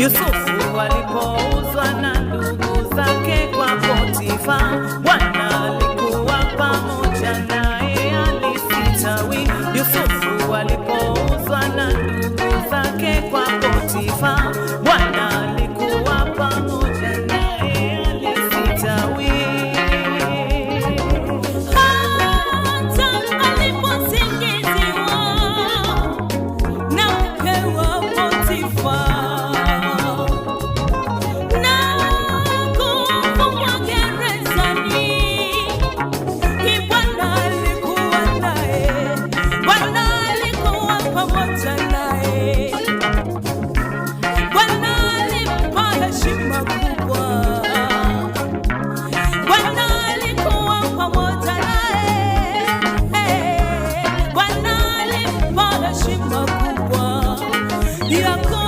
Yusufu alipouzwa na ndugu zake kwa Potifa, Bwana alikuwa pamoja naye, alisitawi. Yusufu alipouzwa na ndugu zake kwa Potifa, Bwana alikuwa pamoja naye, alisitawi. Yako